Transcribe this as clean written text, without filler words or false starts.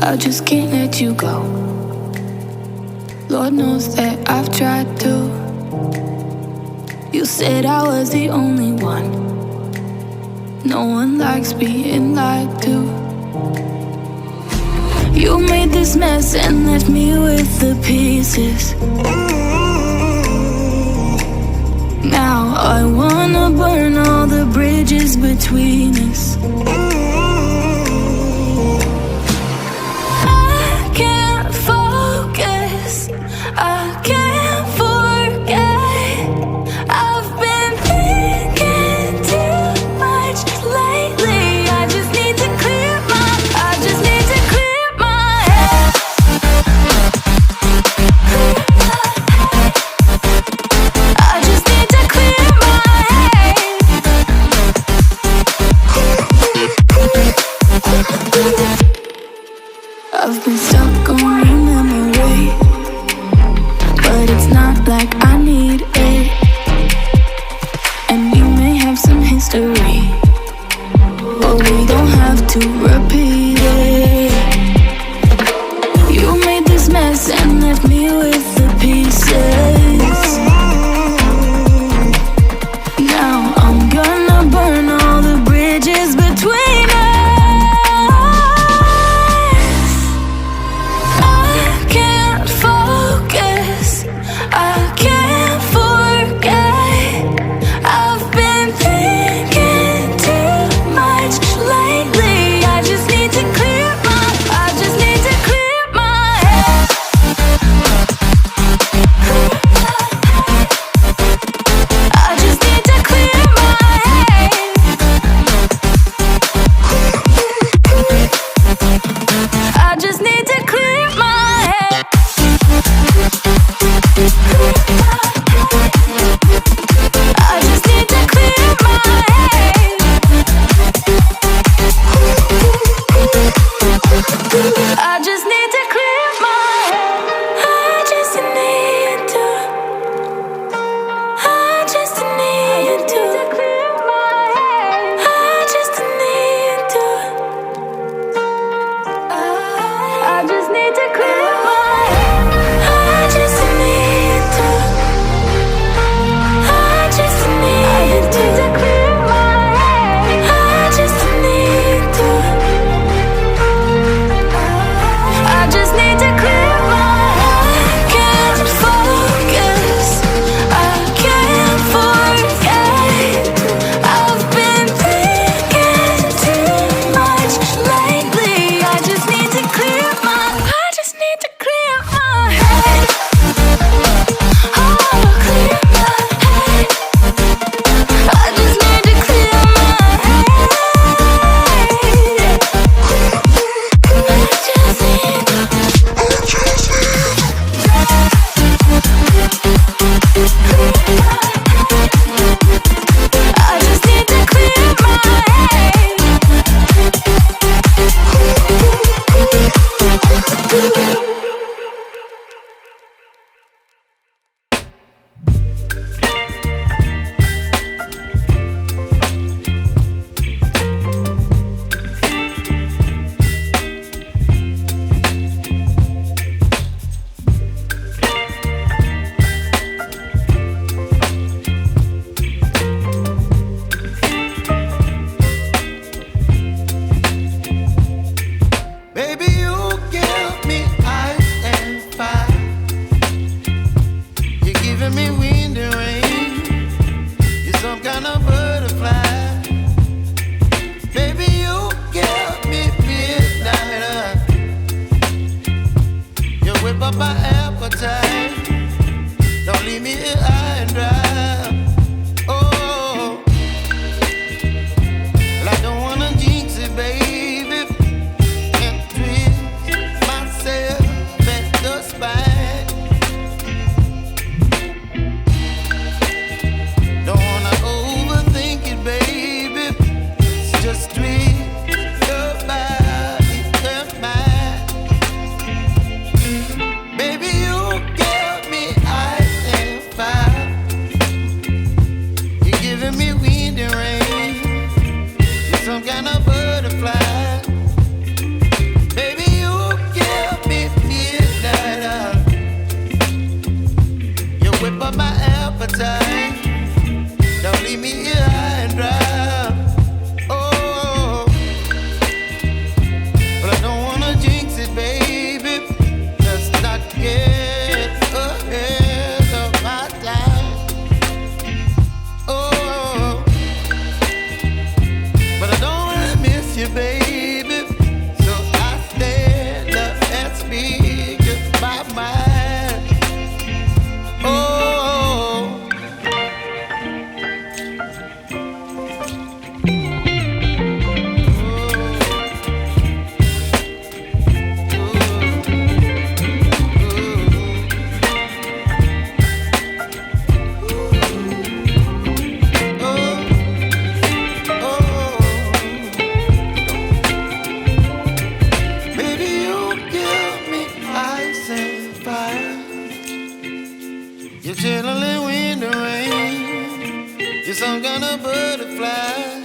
I just can't let you go. Lord knows that I've tried to. You said I was the only one. No one likes being lied to. You made this mess and left me with the pieces. Now I wanna burn all the bridges between us. I can't focus, I can't forget. I've been thinking too much lately. I just need to clear my head. I just need to clear my head. I've been stuck on your memory, but it's not like I need it. And we may have some history, but we don't have to repeat it. You made this mess and left me with the pieces. Now I'm gonna burn all the bridges between us. I can't focus, I can't forget. Chilling in the rain. You're some kind of butterfly.